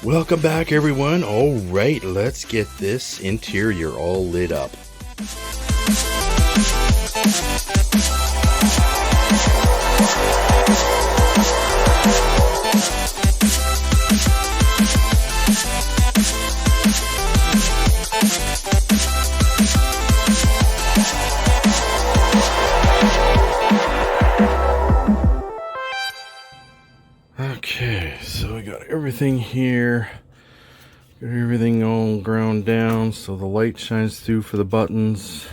Welcome back, everyone. All right, let's get this interior all lit up. Okay, so we got everything here. Got everything all ground down so the light shines through for the buttons.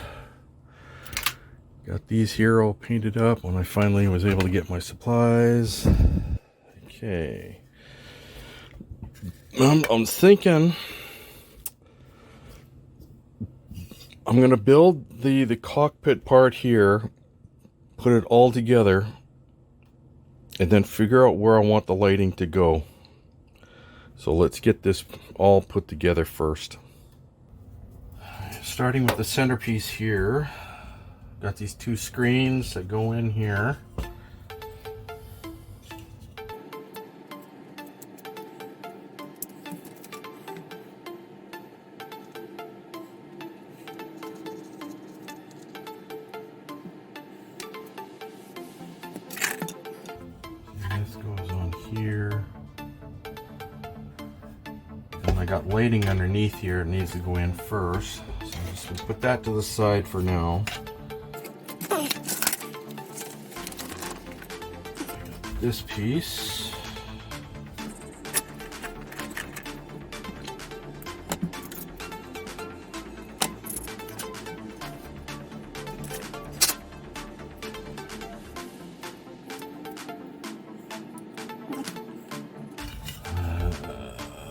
Got these here all painted up when I finally was able to get my supplies. Okay. I'm thinking I'm gonna build the cockpit part here, put it all together, and then figure out where I want the lighting to go. So let's get this all put together first. Starting with the centerpiece here, got these two screens that go in here. This goes on here. And I got lighting underneath here. It needs to go in first. So I'm just going to put that to the side for now. This piece.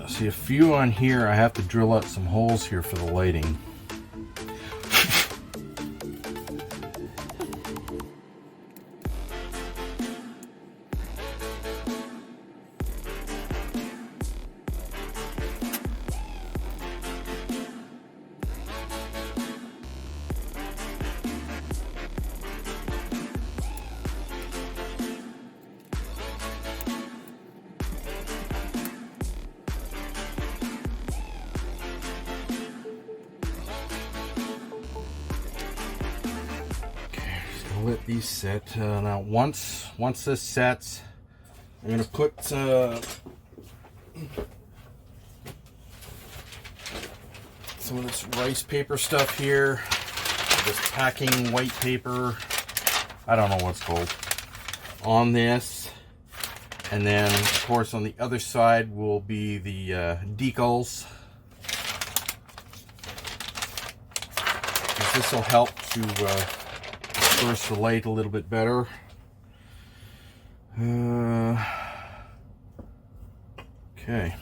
See a few on here. I have to drill out some holes here for the lighting. Let these set. Now once this sets, I'm going to put some of this rice paper stuff here, this packing white paper, I don't know what's called, on this. And then of course on the other side will be the decals. This will help to disperse the light a little bit better. Okay.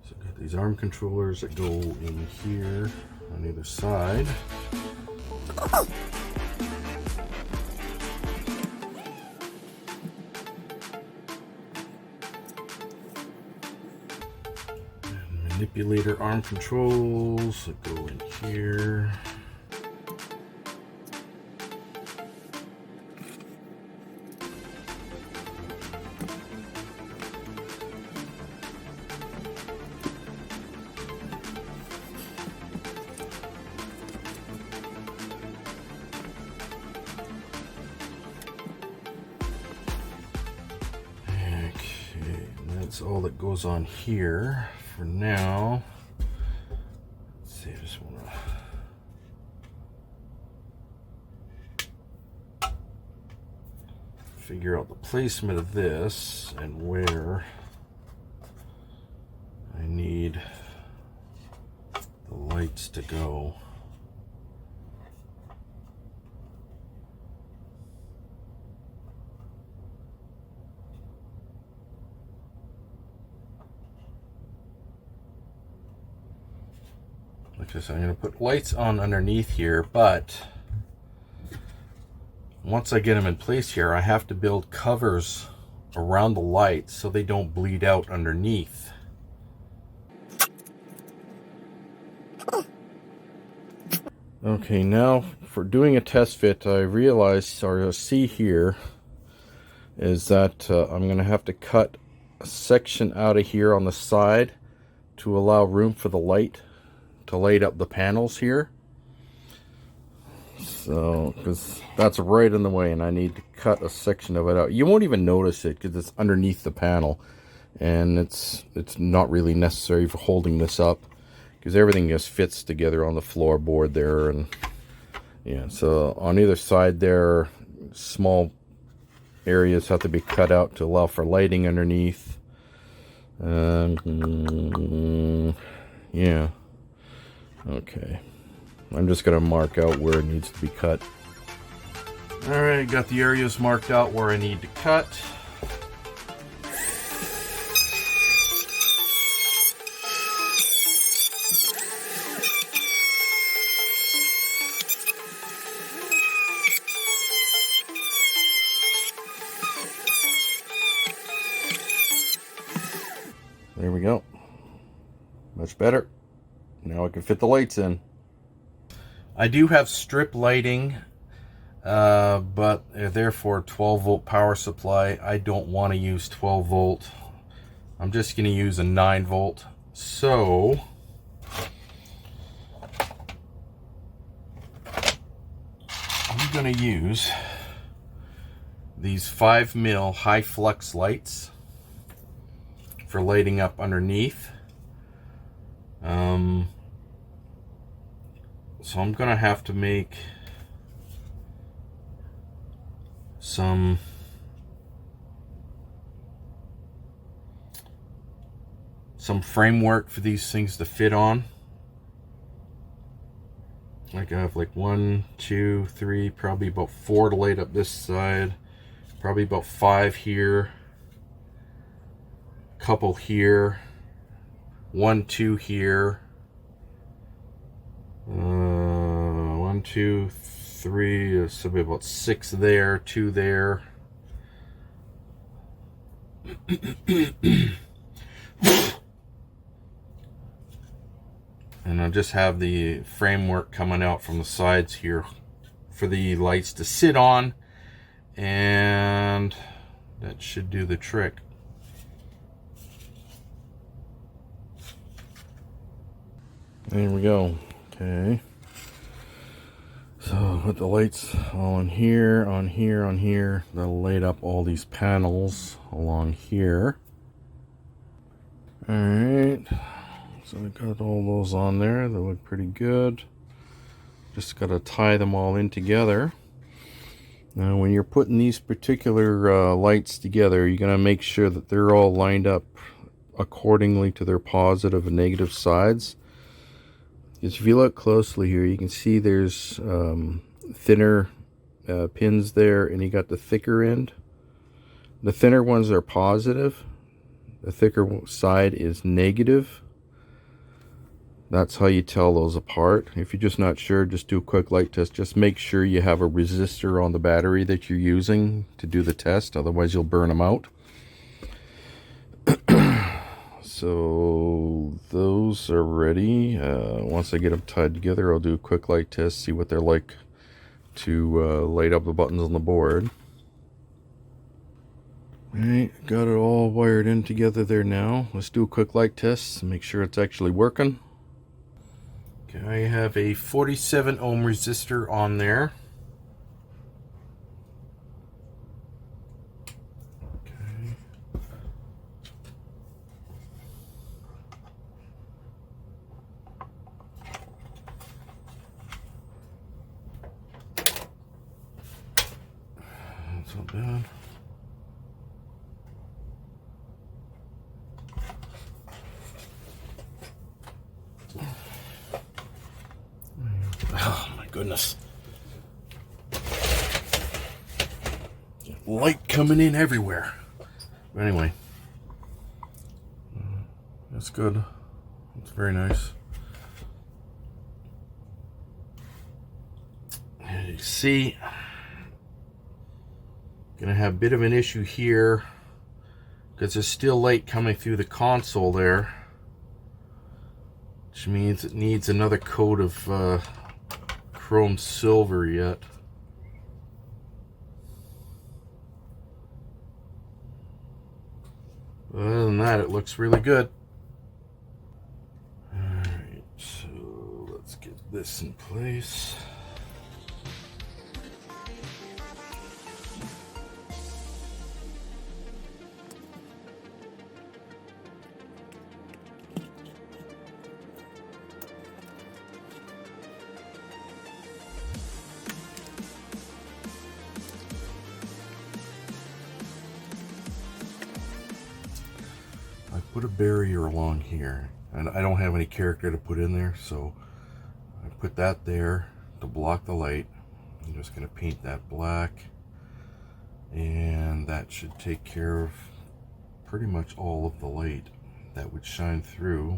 So I've got these arm controllers that go in here on either side. Manipulator arm controls that go in here. Okay, and that's all that goes on here. For now, let's see, I just want to figure out the placement of this and where I need the lights to go. Like I said, I'm going to put lights on underneath here, but once I get them in place here, I have to build covers around the lights so they don't bleed out underneath. Okay, now for doing a test fit, I realized, or you'll see here, is that I'm going to have to cut a section out of here on the side to allow room for the light to light up the panels here. So, because that's right in the way, and I need to cut a section of it out. You won't even notice it because it's underneath the panel, and it's not really necessary for holding this up, because everything just fits together on the floorboard there. And yeah, so on either side there, small areas have to be cut out to allow for lighting underneath. Yeah, okay. I'm just going to mark out where it needs to be cut. Alright, got the areas marked out where I need to cut. There we go. Much better. Now I can fit the lights in. I do have strip lighting, but therefore 12 volt power supply. I don't want to use 12 volt. I'm just going to use a 9 volt. So I'm going to use these 5mm high flux lights for lighting up underneath. So I'm gonna have to make some framework for these things to fit on. Like I have like 1, 2, 3, probably about 4 to light up this side, probably about 5 here, couple here, 1, 2 here, 1, 2, 3, so be about 6 there, 2 there. And I just have the framework coming out from the sides here for the lights to sit on, and that should do the trick. There we go. Okay. So put the lights on here, on here, on here. That'll light up all these panels along here. Alright. So I got all those on there. They look pretty good. Just got to tie them all in together. Now when you're putting these particular lights together, you're going to make sure that they're all lined up accordingly to their positive and negative sides. Because if you look closely here, you can see there's thinner pins there, and you got the thicker end. The thinner ones are positive. The thicker side is negative. That's how you tell those apart. If you're just not sure, just do a quick light test. Just make sure you have a resistor on the battery that you're using to do the test. Otherwise, you'll burn them out. So those are ready. Once I get them tied together, I'll do a quick light test, see what they're like to light up the buttons on the board. Alright, got it all wired in together there now. Let's do a quick light test and make sure it's actually working. Okay, I have a 47 ohm resistor on there. That's not bad. Oh my goodness. Light coming in everywhere. But anyway, that's good. It's very nice. As you see, gonna have a bit of an issue here because there's still light coming through the console there, which means it needs another coat of chrome silver yet. Other than that, it looks really good. Alright, so let's get this in place. Put a barrier along here, and I don't have any character to put in there, so I put that there to block the light. I'm just going to paint that black, and that should take care of pretty much all of the light that would shine through.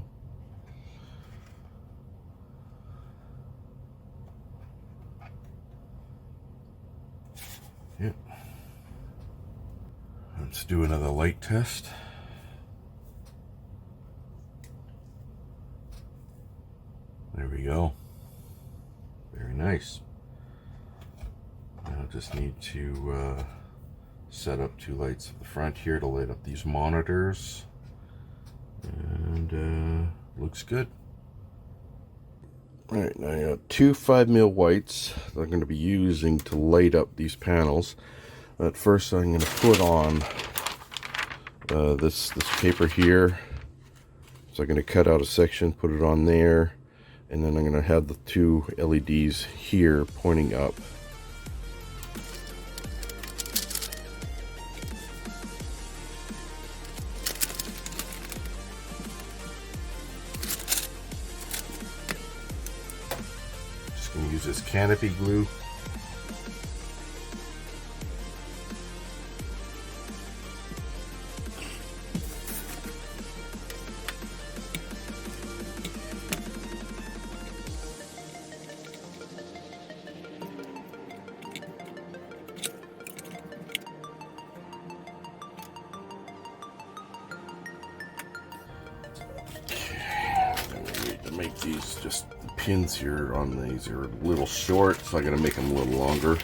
Yep. Let's do another light test. There we go. Very nice. Now I just need to set up 2 lights at the front here to light up these monitors. And looks good. Alright, now I got 2 5mm whites that I'm going to be using to light up these panels. But first I'm going to put on this paper here. So I'm going to cut out a section, put it on there. And then I'm going to have the 2 LEDs here pointing up. Just going to use this canopy glue. Make these, just the pins here on these are a little short, so I gotta make them a little longer.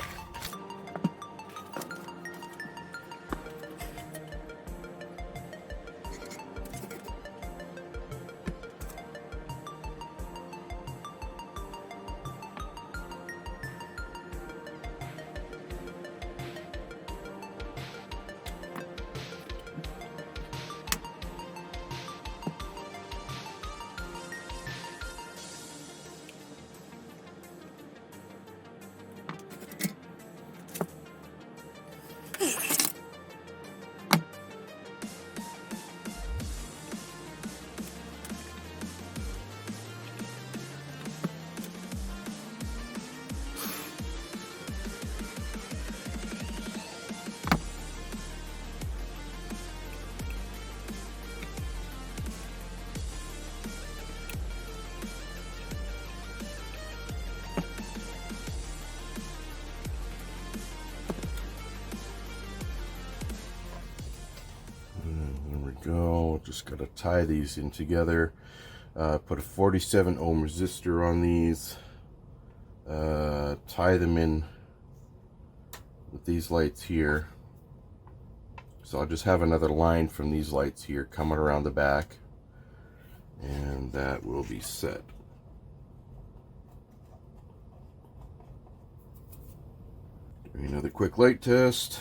Go, just got to tie these in together. Put a 47 ohm resistor on these, tie them in with these lights here. So I'll just have another line from these lights here coming around the back, and that will be set. Doing another quick light test.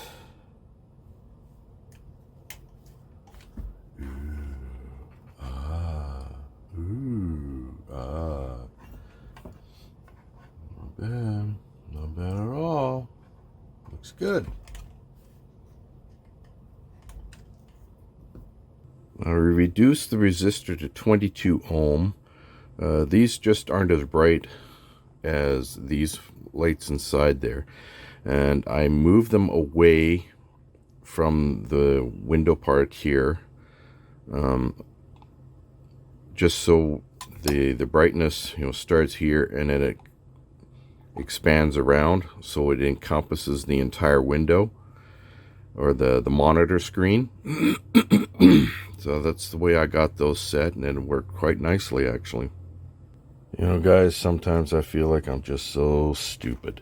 Not bad at all. Looks good. Now we reduced the resistor to 22 ohm. These just aren't as bright as these lights inside there. And I moved them away from the window part here, just so the brightness, starts here and then it expands around, so it encompasses the entire window or the monitor screen. So that's the way I got those set, and it worked quite nicely actually. You know, guys, sometimes I feel like I'm just so stupid.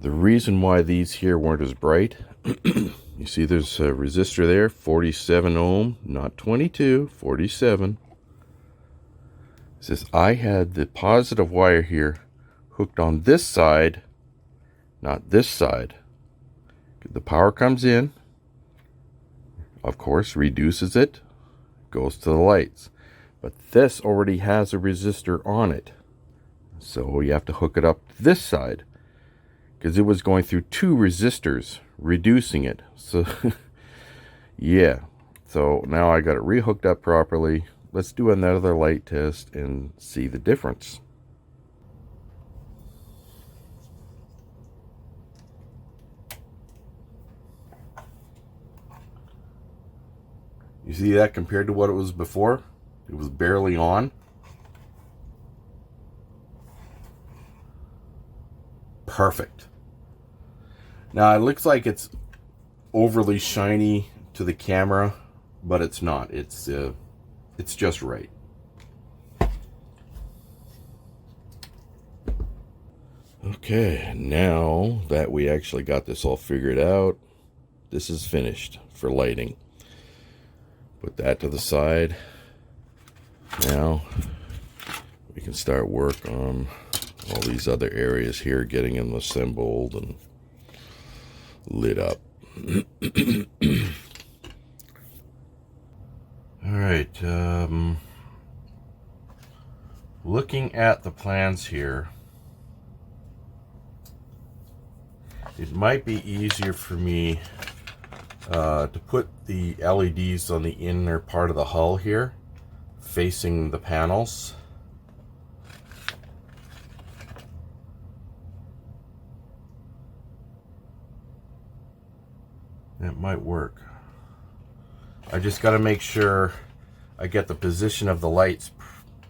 The reason why these here weren't as bright, you see there's a resistor there, 47 ohm, not 22, 47. It says I had the positive wire here hooked on this side, not this side. The power comes in, of course, reduces it, goes to the lights. But this already has a resistor on it. So you have to hook it up this side, because it was going through two resistors, reducing it. So, yeah. So now I got it rehooked up properly. Let's do another light test and see the difference. You see that compared to what it was before? It was barely on. Perfect. Now it looks like it's overly shiny to the camera, but it's not. It's just right. Okay, now that we actually got this all figured out, this is finished for lighting. Put that to the side. Now we can start work on all these other areas here, getting them assembled and lit up. All right, looking at the plans here, it might be easier for me to put the LEDs on the inner part of the hull here, facing the panels. It might work. I just got to make sure I get the position of the lights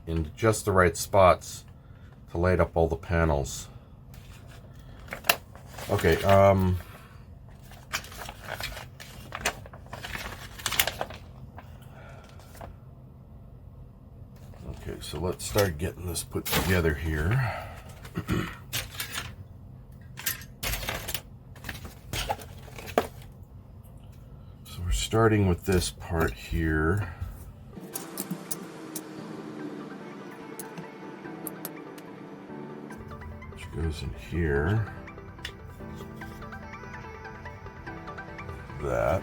in just the right spots to light up all the panels. Okay, okay, so let's start getting this put together here. So we're starting with this part here. Which goes in here. That.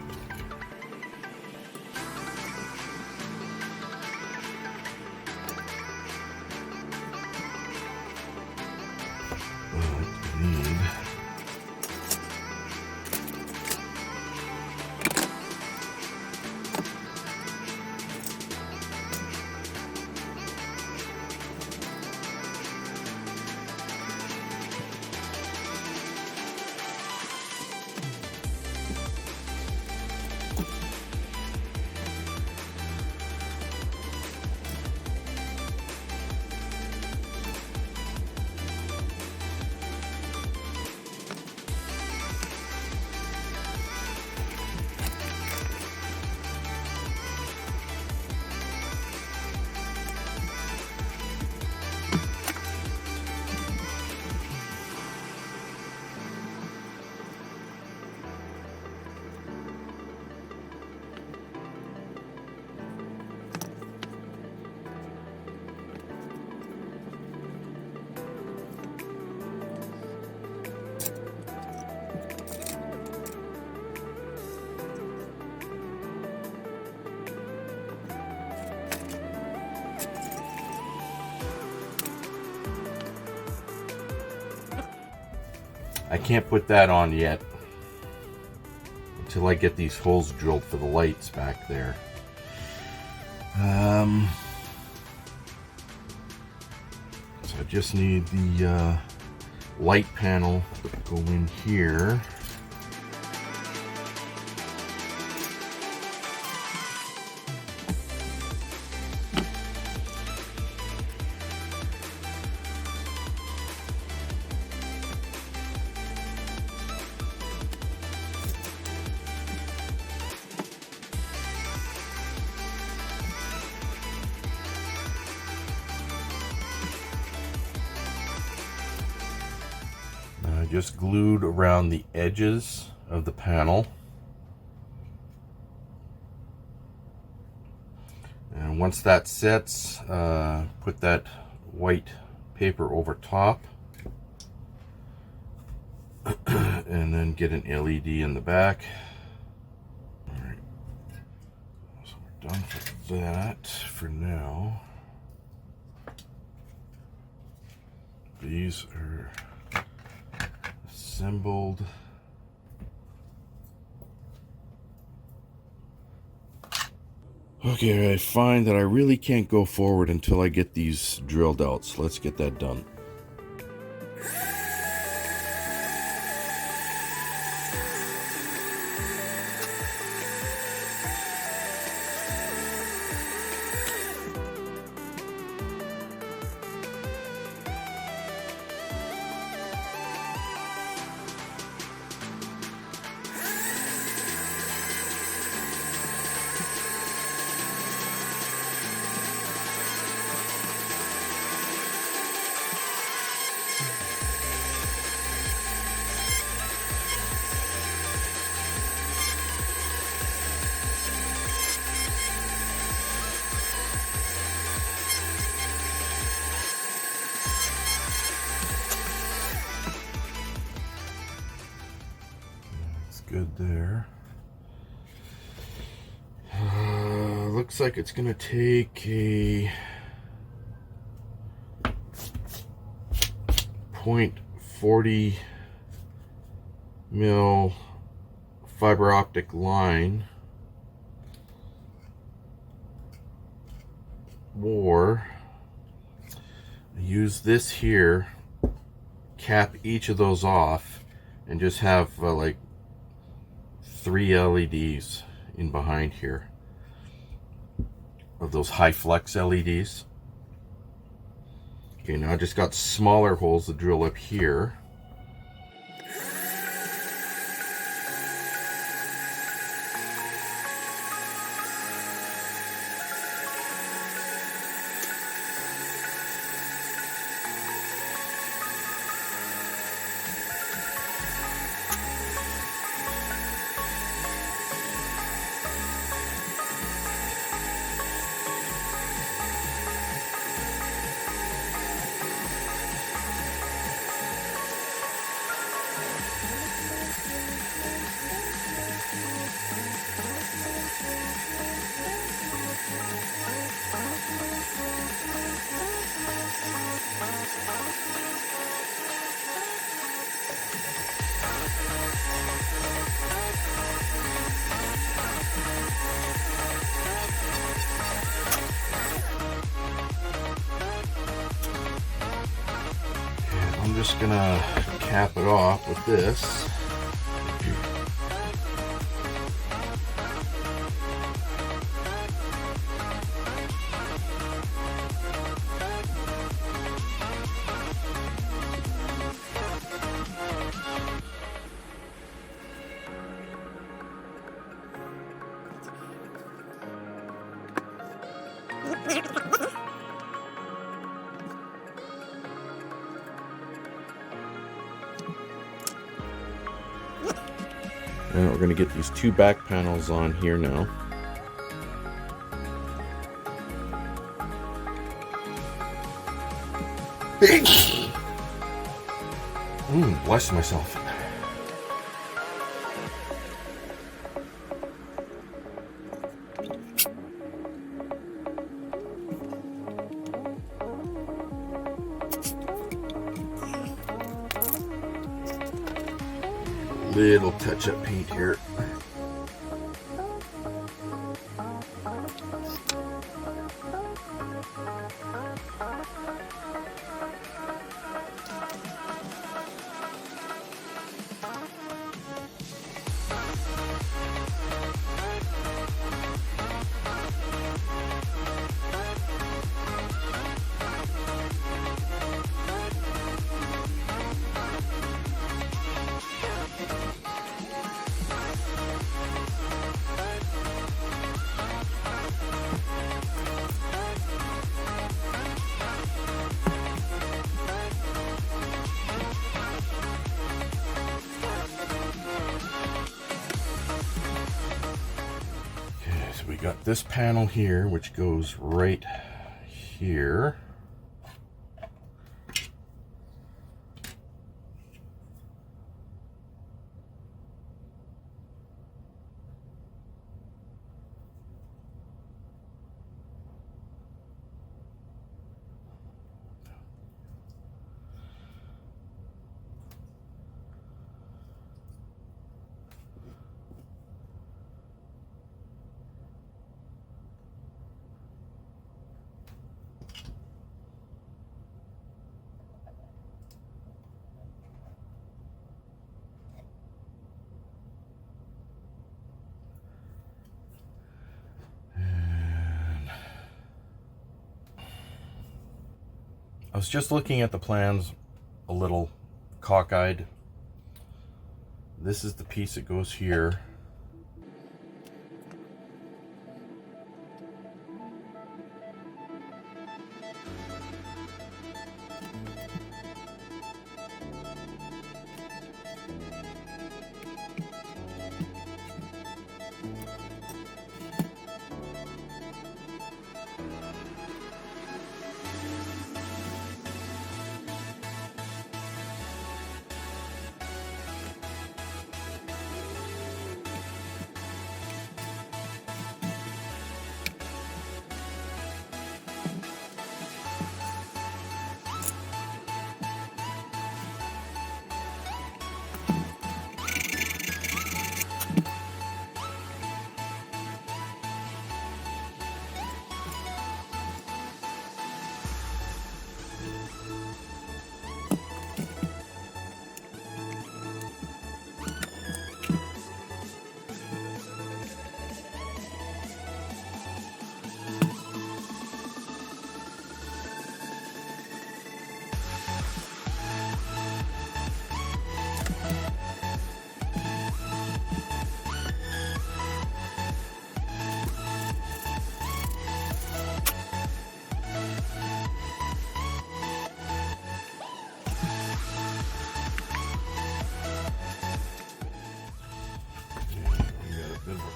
I can't put that on yet until I get these holes drilled for the lights back there. So I just need the light panel to go in here. just glued around the edges of the panel. And once that sets, put that white paper over top. And then get an LED in the back. Alright, so we're done with that for now. These are assembled. Okay, I find that I really can't go forward until I get these drilled out, so let's get that done. Good there. Looks like it's gonna take a 0.40 mil fiber optic line, or use this here, cap each of those off, and just have like 3 LEDs in behind here of those high flex LEDs. Okay, now I just got smaller holes to drill up here. I'm just gonna cap it off with this. And we're going to get these 2 back panels on here now. Bless myself. Little touch-up paint here. got this panel here, which goes right here. I was just looking at the plans, a little cockeyed. This is the piece that goes here.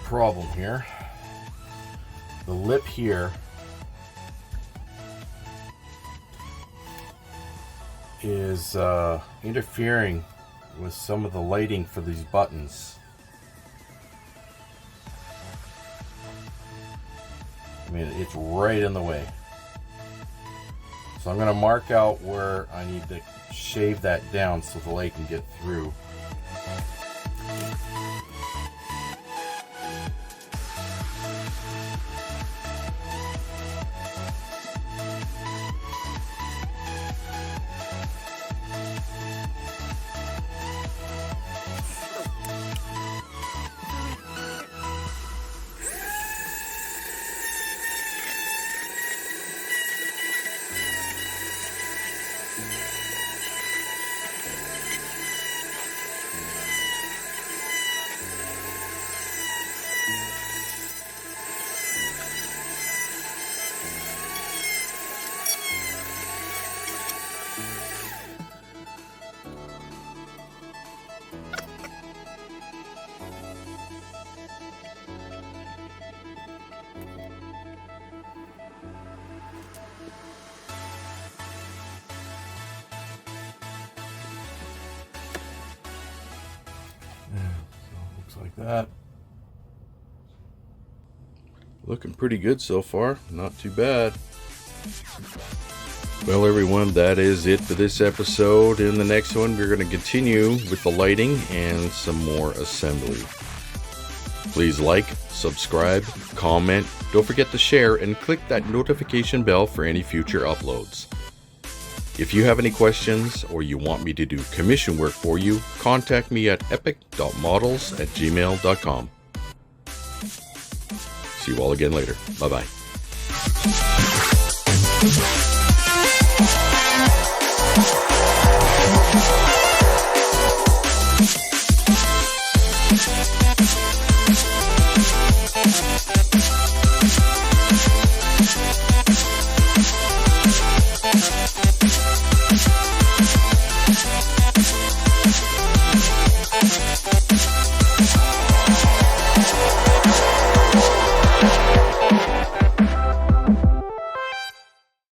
Problem here. The lip here is interfering with some of the lighting for these buttons. I mean, it's right in the way. So I'm going to mark out where I need to shave that down so the light can get through. Like that. Looking pretty good so far, not too bad. Well everyone, that is it for this episode. In the next one we're going to continue with the lighting and some more assembly. Please like, subscribe, comment, don't forget to share and click that notification bell for any future uploads. If you have any questions or you want me to do commission work for you, contact me at epic.models@gmail.com. See you all again later. Bye-bye.